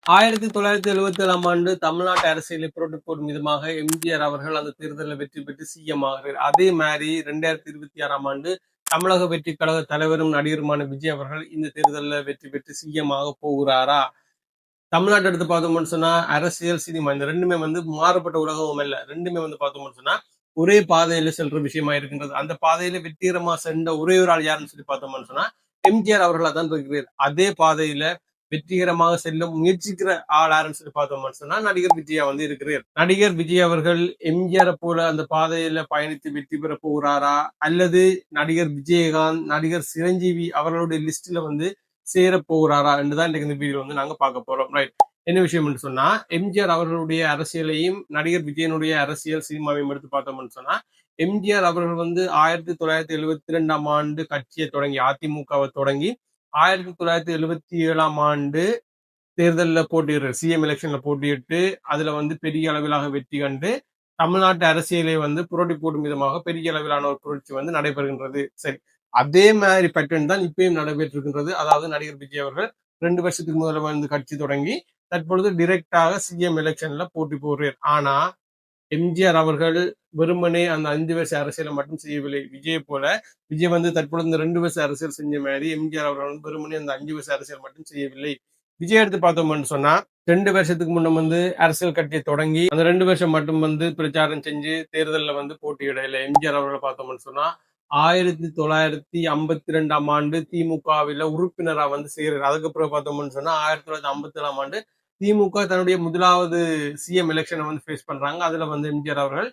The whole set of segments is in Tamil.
1977ஆம் ஆண்டு தமிழ்நாட்டு அரசியலை புரட்டி போடும் விதமாக எம்ஜிஆர் அவர்கள் அந்த தேர்தலில் வெற்றி பெற்று சிஎம் ஆகிறார். அதே மாதிரி 2026ஆம் ஆண்டு தமிழக வெற்றி கழக தலைவரும் நடிகருமான விஜய் அவர்கள் இந்த தேர்தலில் வெற்றி பெற்று சிஎம் ஆக போகிறாரா? தமிழ்நாட்டை எடுத்து பார்த்தோம்னு சொன்னா அரசியல் சினிமா இந்த ரெண்டுமே மாறுபட்ட உலகமும் அல்ல. ரெண்டுமே பார்த்தோம்னு சொன்னா ஒரே பாதையில செல்ற விஷயமா இருக்கின்றது. அந்த பாதையில வெற்றிகரமா சென்ற ஒரே ஒரு ஆள் யாருன்னு சொல்லி பார்த்தோம்னு சொன்னா எம்ஜிஆர் அவர்களா தான் இருக்கிறார். அதே பாதையில வெற்றிகரமாக செல்ல முயற்சிக்கிற ஆள் யாருன்னு சொல்லி பார்த்தோம்னு சொன்னா நடிகர் விஜயா இருக்கிறார். நடிகர் விஜய் அவர்கள் எம்ஜிஆரை போல அந்த பாதையில பயணித்து வெற்றி பெற போகிறாரா, அல்லது நடிகர் விஜயகாந்த், நடிகர் சிரஞ்சீவி அவர்களுடைய லிஸ்ட்ல சேர போகிறாரா என்றுதான் இன்றைக்கு இந்த வீடியோ நாங்க பார்க்க போறோம். ரைட், என்ன விஷயம் என்று சொன்னா எம்ஜிஆர் அவர்களுடைய அரசியலையும் நடிகர் விஜயனுடைய அரசியல் சினிமாவையும் எடுத்து பார்த்தோம்னு சொன்னா எம்ஜிஆர் அவர்கள் 1972ஆம் ஆண்டு கட்சியை தொடங்கி அதிமுகவை தொடங்கி 1977ஆம் ஆண்டு தேர்தலில் போட்டியிடுறார். சிஎம் எலெக்ஷன்ல போட்டியிட்டு அதுல பெரிய அளவிலாக வெற்றி கண்டு தமிழ்நாட்டு அரசியலை புரட்டி போடும் விதமாக பெரிய அளவிலான ஒரு புரட்சி நடைபெறுகின்றது. சரி, அதே மாதிரி பேட்டர்ன் தான் இப்பயும் நடைபெற்று இருக்கின்றது. அதாவது நடிகர் விஜய் அவர்கள் 2 வருஷத்துக்கு முதல்ல கட்சி தொடங்கி தற்பொழுது டிரெக்டாக சிஎம் எலெக்ஷன்ல போட்டி போடுறார். ஆனா எம்ஜிஆர் அவர்கள் வெறுமனே அந்த 5 வருஷ அரசியலை மட்டும் செய்யவில்லை. விஜய் போல விஜய் தற்பொழுது இந்த 2 வருஷ அரசியல் செஞ்ச மாதிரி எம்ஜிஆர் அவர்கள் வெறுமனே அந்த 5 வருஷ அரசியல் மட்டும் செய்யவில்லை. விஜய் எடுத்து பார்த்தோம்னு சொன்னா 2 வருஷத்துக்கு முன்ன அரசியல் கட்சியை தொடங்கி அந்த 2 வருஷம் மட்டும் பிரச்சாரம் செஞ்சு தேர்தலில் போட்டியிடல. எம்ஜிஆர் அவர்களை பார்த்தோம்னு சொன்னா 1952ஆம் ஆண்டு திமுகவில் உறுப்பினரா செய்யறாரு. அதுக்கப்புறம் பார்த்தோம்னு சொன்னா 1957ஆம் ஆண்டு திமுக தன்னுடைய முதலாவது சிஎம் எலெக்ஷனை ஃபேஸ் பண்றாங்க. அதுல எம்ஜிஆர் அவர்கள்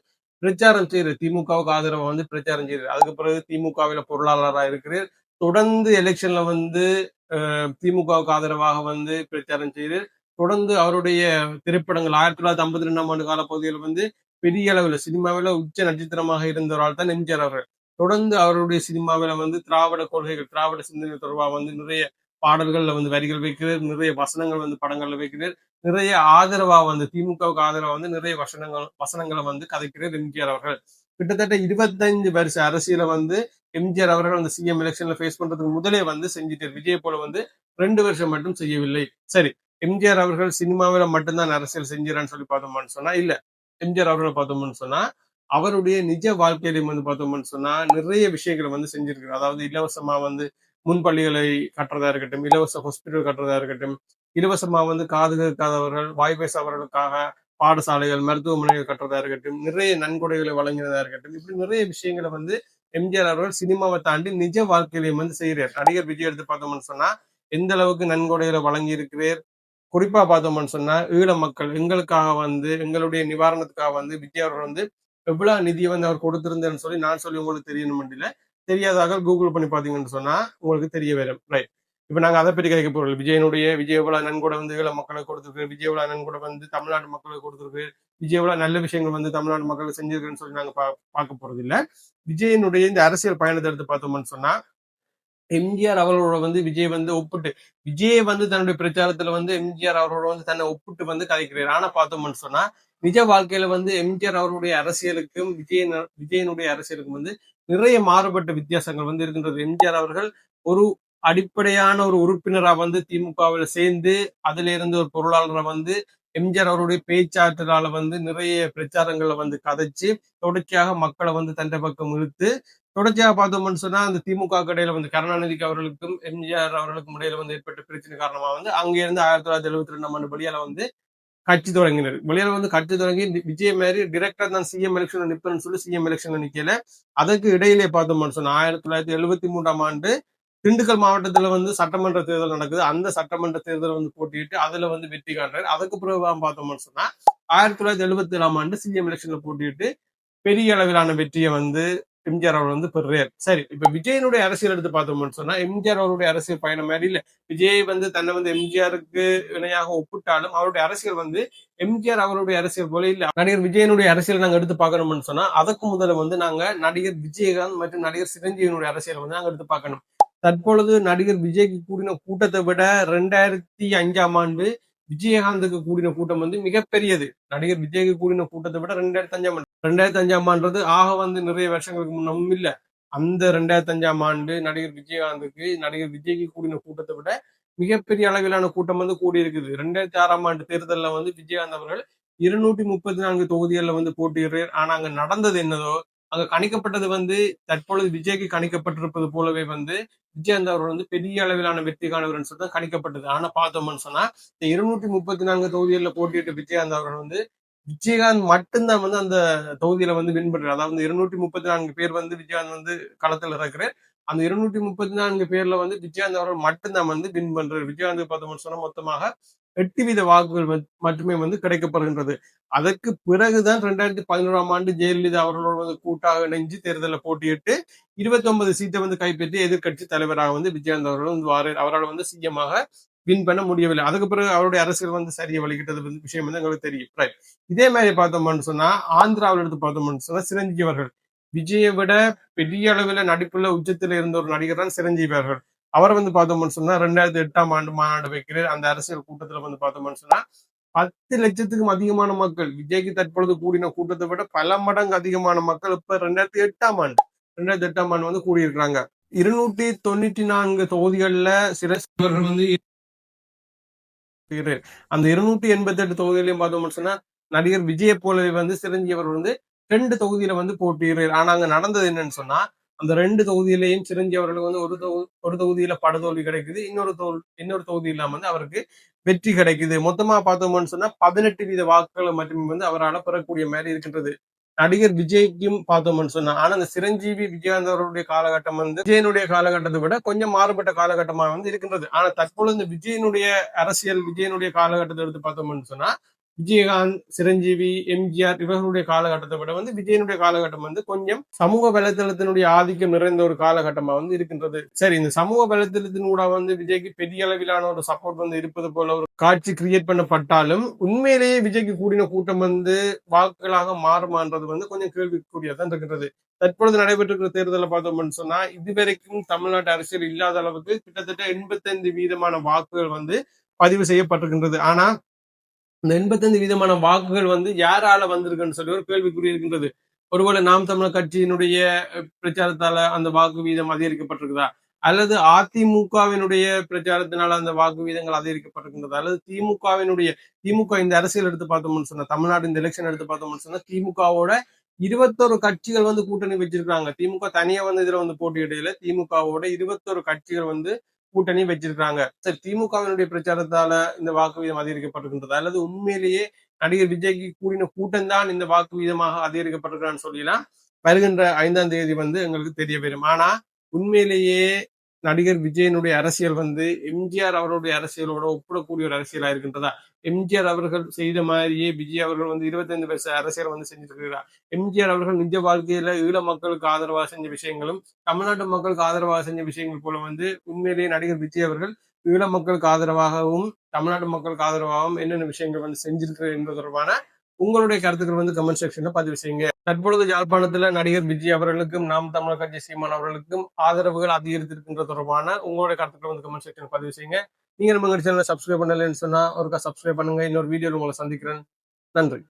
பிரச்சாரம் செய்யறாரு. திமுகவுக்கு ஆதரவா பிரச்சாரம் செய்யறாரு. அதுக்கு பிறகு திமுகவில பொருளாளராக இருக்கிறார். தொடர்ந்து எலெக்ஷன்ல திமுகவுக்கு ஆதரவாக பிரச்சாரம் செய்து தொடர்ந்து அவருடைய திரைப்படங்கள் 1952ஆம் ஆண்டு காலப்பகுதியில் பெரிய அளவில் சினிமாவில உச்ச நட்சத்திரமாக இருந்தவரால் தான் எம்ஜிஆர் அவர்கள் தொடர்ந்து அவருடைய சினிமாவில திராவிட கொள்கைகள், திராவிட சிந்தனை தொடர்பாக நிறைய பாடல்கள்ல வரிகள் வைக்கிறார், நிறைய வசனங்கள் படங்கள்ல வைக்கிறார், நிறைய ஆதரவா திமுகவுக்கு ஆதரவா நிறைய வசனங்களை கதைக்கிறார் எம்ஜிஆர் அவர்கள். கிட்டத்தட்ட 25 வருஷ அரசியல எம்ஜிஆர் அவர்கள் அந்த சிஎம் எலெக்ஷன்ல ஃபேஸ் பண்றதுக்கு முதலே செஞ்சுட்டார். விஜய் போல 2 வருஷம் மட்டும் செய்யவில்லை. சரி, எம்ஜிஆர் அவர்கள் சினிமாவில மட்டும்தான் அரசியல் செஞ்சான்னு சொல்லி பார்த்தோம்னு சொன்னா இல்ல. எம்ஜிஆர் அவர்களை பார்த்தோம்னு சொன்னா அவருடைய நிஜ வாழ்க்கையிலையும் பார்த்தோம்னு சொன்னா நிறைய விஷயங்களை செஞ்சிருக்கிறார். அதாவது இலவசமா முன்பள்ளிகளை கட்டுறதா இருக்கட்டும், இலவச ஹாஸ்பிட்டல் கட்டுறதா இருக்கட்டும், இலவசமா காது கேட்காதவர்கள், வாய் பேசாதவர்களுக்காக பாடசாலைகள், மருத்துவமனைகள் கட்டுறதா இருக்கட்டும், நிறைய நன்கொடைகளை வழங்கினதா இருக்கட்டும், இப்படி நிறைய விஷயங்களை எம்ஜிஆர் அவர்கள் சினிமாவை தாண்டி நிஜ வாழ்க்கையிலையும் செய்கிறார். நடிகர் விஜய் எடுத்து பார்த்தோம்னு சொன்னா எந்த அளவுக்கு நன்கொடைகளை வழங்கி இருக்கிறார். குறிப்பா பார்த்தோம்னு சொன்னா ஈழ மக்கள் எங்களுக்காக எங்களுடைய நிவாரணத்துக்காக விஜய் அவர்கள் எவ்வளவு நிதியை அவர் கொடுத்திருந்தேன்னு சொல்லி நான் சொல்லி உங்களுக்கு தெரியணும் இல்ல, தெரியாதாக கூகுள் பண்ணி பாத்தீங்கன்னு சொன்னா உங்களுக்கு தெரிய வரும். ரைட், இப்ப நாங்க அதை பற்றி கேட்க போறோம். விஜய் எவ்வளவு நன்கொடை ஈழ மக்களுக்கு கொடுத்துருக்கு, விஜய் எவ்வளவு நன்கொடை தமிழ்நாடு மக்களுக்கு கொடுத்துருக்கு, விஜய் எவ்வளவு நல்ல விஷயங்கள் தமிழ்நாடு மக்களுக்கு செஞ்சிருக்குன்னு சொல்லி நாங்க பார்க்க போறது இல்ல. விஜயனுடைய இந்த அரசியல் பயணத்தை எடுத்து பார்த்தோம்னு சொன்னா எம்ஜிஆர் அவர்களோட விஜய் ஒப்பிட்டு விஜய் தன்னுடைய பிரச்சாரத்துல எம்ஜிஆர் அவர்களோட தன்னை ஒப்பிட்டு கதைக்கிறார். ஆனா பார்த்தோம்னு சொன்னா நிஜ வாழ்க்கையில எம்ஜிஆர் அவருடைய அரசியலுக்கும் விஜயனுடைய அரசியலுக்கும் நிறைய மாறுபட்ட வித்தியாசங்கள் இருக்கின்றது. எம்ஜிஆர் அவர்கள் ஒரு அடிப்படையான ஒரு உறுப்பினரா திமுகவில் சேர்ந்து அதுல இருந்து ஒரு பொருளாளரை எம்ஜிஆர் அவருடைய பேச்சாற்றலால நிறைய பிரச்சாரங்களை கதைச்சு தொடர்ச்சியாக மக்களை தண்டை பக்கம் இழுத்து தொடர்ச்சியாக பார்த்தோம்னு சொன்னா அந்த திமுக இடையில கருணாநிதிக்கு அவர்களுக்கும் எம்ஜிஆர் அவர்களுக்கும் இடையில ஏற்பட்ட பிரச்சனை காரணமா அங்க இருந்து 1972ஆம் ஆண்டு வெளியால கட்சி தொடங்கினார். வெளியால கட்சி தொடங்கி விஜய் மாதிரி டிரெக்டா தான் சிஎம் எலெக்ஷன்ல நிற்பேன்னு சொல்லி சிஎம் எலெக்ஷன்ல நிக்கல. அதுக்கு இடையிலே பார்த்தோம்னு சொன்னா 1973ஆம் ஆண்டு திண்டுக்கல் மாவட்டத்துல சட்டமன்ற தேர்தல் நடக்குது. அந்த சட்டமன்ற தேர்தல் போட்டிட்டு அதுல வெற்றி காண்றாரு. அதுக்கு பிறகு பார்த்தோம்னு சொன்னா 1977ஆம் ஆண்டு சிஎம் எலெக்ஷன்ல போட்டிட்டு பெரிய அளவிலான வெற்றியை எம்ஜிஆர் அவர் பெறுறார். சரி, இப்ப விஜயனுடைய அரசியல் எடுத்து பார்த்தோம்னு சொன்னா எம்ஜிஆர் அவருடைய அரசியல் பயணம் மாதிரி இல்ல. விஜய் தன்னை எம்ஜிஆருக்கு இணையாக ஒப்பிட்டாலும் அவருடைய அரசியல் எம்ஜிஆர் அவருடைய அரசியல் போல இல்ல. நடிகர் விஜயனுடைய அரசியல் நாங்க எடுத்து பார்க்கணும்னு சொன்னா அதுக்கு முதல்ல நாங்க நடிகர் விஜயகாந்த் மற்றும் நடிகர் சிரஞ்சீவியினுடைய அரசியல் நாங்க எடுத்து பார்க்கணும். தற்பொழுது நடிகர் விஜய்க்கு கூடின கூட்டத்தை விட 2005ஆம் ஆண்டு விஜயகாந்துக்கு கூடின கூட்டம் மிகப்பெரியது. நடிகர் விஜய்க்கு கூடின கூட்டத்தை விட 2005ஆம் ஆண்டு ஆக நிறைய வருஷங்களுக்கு முன்னமும் இல்ல. அந்த 2005ஆம் ஆண்டு நடிகர் விஜயகாந்துக்கு நடிகர் விஜய்க்கு கூடின கூட்டத்தை விட மிகப்பெரிய அளவிலான கூட்டம் வந்து கூடியிருக்குது. 2006ஆம் ஆண்டு தேர்தல்ல வந்து விஜயகாந்த் அவர்கள் 234 தொகுதிகள்ல வந்து போட்டியிடுறார். ஆனா அங்க நடந்தது என்னதோ, அங்க கணிக்கப்பட்டது வந்து தற்பொழுது விஜய்க்கு கணிக்கப்பட்டிருப்பது போலவே வந்து விஜயகாந்த் அவர்கள் வந்து பெரிய அளவிலான வெற்றி காணுவார்ன்னு சொல்லி தான் கணிக்கப்பட்டது. ஆனா பார்த்தோம்னு சொன்னா, இந்த 234 தொகுதிகள்ல போட்டியிட்ட விஜயகாந்த் அவர்கள் வந்து விஜயகாந்த் மட்டும்தான் வந்து அந்த தொகுதியில வந்து வின் பண்றாரு. அதாவது 234 பேர் வந்து விஜயகாந்த் வந்து களத்துல இருக்கிறார். அந்த 234 பேர்ல வந்து விஜயகாந்த் அவர்கள் மட்டும்தான் வந்து வின் பண்றாரு. விஜயகாந்த் பார்த்தோம்னு சொன்னா மொத்தமாக 8 வீத வாக்குகள் மட்டுமே வந்து கிடைக்கப்படுகின்றது. அதற்கு பிறகுதான் 2011ஆம் ஆண்டு ஜெயலலிதா அவர்களோடு வந்து கூட்டாக இணைஞ்சு தேர்தலில் போட்டியிட்டு 29 சீட்டை வந்து கைப்பற்றி எதிர்க்கட்சி தலைவராக வந்து விஜயகாந்த் அவர்கள் வந்து அவரால் வந்து சிஎம்மாக வின் பண்ண முடியவில்லை. அதுக்கு பிறகு அவருடைய அரசியல் வந்து சரியா வழிகிட்டது விஷயம் வந்து எங்களுக்கு தெரியும். ரைட். இதே மாதிரி பார்த்தோம்னு சொன்னா ஆந்திராவில் எடுத்து பார்த்தோம்னு சொன்னா சிரஞ்சீவி அவர்கள் விஜயை விட பெரிய அளவில் நடிப்புள்ள உச்சத்தில் இருந்த ஒரு நடிகர் தான் சிரஞ்சீவி அவர்கள். அவரை வந்து பார்த்தோம்னு சொன்னா 2008ஆம் ஆண்டு மாநாடு வைக்கிறார். அந்த அரசியல் கூட்டத்துல வந்து பார்த்தோம்னு சொன்னா 10 லட்சத்துக்கும் அதிகமான மக்கள் விஜய்க்கு தற்பொழுது கூடின கூட்டத்தை விட பல மடங்கு அதிகமான மக்கள் இப்ப 2008ஆம் ஆண்டு வந்து கூடியிருக்கிறாங்க. 294 தொகுதிகள்ல சிரஞ்சீவர்கள் வந்து அந்த 288 தொகுதிகளையும் பார்த்தோம்னு சொன்னா நடிகர் விஜயை போலவே வந்து சிரஞ்சீவி அவர்கள் வந்து 2 தொகுதியில வந்து போட்டியிடுறார். ஆனா அங்க நடந்தது என்னன்னு சொன்னா அந்த 2 தொகுதியிலையும் சிரஞ்சீவி அவர்களுக்கு வந்து ஒரு தொகுதியில படுதோல்வி கிடைக்குது. இன்னொரு தொகுதியில வந்து அவருக்கு வெற்றி கிடைக்குது. மொத்தமா பார்த்தோம்னு சொன்னா 18 வீத வாக்குகளை மட்டுமே வந்து அவரால் பெறக்கூடிய மாதிரி இருக்கின்றது. நடிகர் விஜய்க்கும் பார்த்தோம்னு சொன்னா ஆனா அந்த சிரஞ்சீவி விஜயகாந்த் அவர்களுடைய காலகட்டம் வந்து விஜயனுடைய காலகட்டத்தை விட கொஞ்சம் மாறுபட்ட காலகட்டமாக வந்து இருக்கின்றது. ஆனா தற்பொழுது இந்த விஜயனுடைய அரசியல் விஜயனுடைய காலகட்டத்தை எடுத்து பார்த்தோம்னு சொன்னா விஜயகாந்த், சிரஞ்சீவி, எம்ஜிஆர் இவர்களுடைய காலகட்டத்தை விட வந்து விஜயனுடைய காலகட்டம் வந்து கொஞ்சம் சமூக வலைதளத்தினுடைய ஆதிக்கம் நிறைந்த ஒரு காலகட்டமா வந்து இருக்கின்றது. சரி, இந்த சமூக வலைதளத்தினூட வந்து விஜய்க்கு பெரிய அளவிலான ஒரு சப்போர்ட் வந்து இருப்பது போல ஒரு காட்சி கிரியேட் பண்ணப்பட்டாலும் உண்மையிலேயே விஜய்க்கு கூடின கூட்டம் வந்து வாக்குகளாக மாறுமான்றது வந்து கொஞ்சம் கேள்விக்குரியதான் இருக்கிறது. தற்பொழுது நடைபெற்றிருக்கிற தேர்தலை பார்த்தோம்னு சொன்னா இதுவரைக்கும் தமிழ்நாட்டு அரசியல் இல்லாத அளவுக்கு கிட்டத்தட்ட 85 வீதமான வாக்குகள் வந்து பதிவு செய்யப்பட்டிருக்கின்றது. ஆனா இந்த 85 வீதமான வாக்குகள் வந்து யாரால வந்திருக்குன்னு சொல்லி ஒரு கேள்விக்குறி இருக்கின்றது. ஒருவேளை நாம் தமிழர் கட்சியினுடைய பிரச்சாரத்தால அந்த வாக்கு வீதம் அதிகரிக்கப்பட்டிருக்குதா, அல்லது அதிமுகவினுடைய பிரச்சாரத்தினால அந்த வாக்கு வீதங்கள் அதிகரிக்கப்பட்டிருக்கின்றதா, அல்லது திமுக இந்த அரசியல் எடுத்து பார்த்தோம்னு சொன்னா தமிழ்நாடு இந்த எலெக்ஷன் எடுத்து பார்த்தோம்னு சொன்னா திமுகவோட 21 கட்சிகள் வந்து கூட்டணி வச்சிருக்காங்க. திமுக தனியா வந்து இதுல வந்து போட்டியிடையில திமுகவோட 21 கட்சிகள் வந்து கூட்டணி வச்சிருக்காங்க. சரி, திமுகவினுடைய பிரச்சாரத்தால இந்த வாக்கு வீதம் அதிகரிக்கப்பட்டிருக்கின்றது, அல்லது உண்மையிலேயே நடிகர் விஜய்க்கு கூடின கூட்டம் தான் இந்த வாக்கு வீதமாக அதிகரிக்கப்பட்டிருக்கான்னு சொல்லிலாம் வருகின்ற 5ஆம் தேதி வந்து எங்களுக்கு தெரிய வரும். ஆனா உண்மையிலேயே நடிகர் விஜயனுடைய அரசியல் வந்து எம்ஜிஆர் அவருடைய அரசியலோட ஒப்பிடக்கூடிய ஒரு அரசியலா இருக்கின்றதா? எம்ஜிஆர் அவர்கள் செய்த மாதிரியே விஜய் அவர்கள் வந்து 25 வருஷ அரசியல் வந்து செஞ்சிருக்கிறார். எம்ஜிஆர் அவர்கள் நிஜ வாழ்க்கையில ஈழ மக்களுக்கு ஆதரவாக செஞ்ச விஷயங்களும் தமிழ்நாட்டு மக்களுக்கு ஆதரவாக செஞ்ச விஷயங்கள் போல வந்து உண்மையிலேயே நடிகர் விஜய் அவர்கள் ஈழ மக்களுக்கு ஆதரவாகவும் தமிழ்நாட்டு மக்களுக்கு ஆதரவாகவும் என்னென்ன விஷயங்கள் வந்து செஞ்சிருக்கிறது என்பது தொடர்பான உங்களுடைய கருத்துக்கள் வந்து கமெண்ட் செக்ஷன்ல பதிவு செய்யுங்க. தற்பொழுது யாழ்ப்பாணத்துல நடிகர் விஜய் அவர்களுக்கும் நாம் தமிழர் கட்சி சீமான் அவர்களுக்கும் ஆதரவுகள் அதிகரித்திருக்கின்ற தொடர்பான உங்களுடைய கருத்துக்கள் வந்து கமெண்ட் செக்ஷன் பதிவு செய்யுங்க. நீங்க நம்ம சேனலை சப்ஸ்கிரைப் பண்ணலன்னு சொன்னா ஒருக்கா சப்ஸ்கிரைப் பண்ணுங்க. இன்னொரு வீடியோவில் உங்களை சந்திக்கிறேன். நன்றி.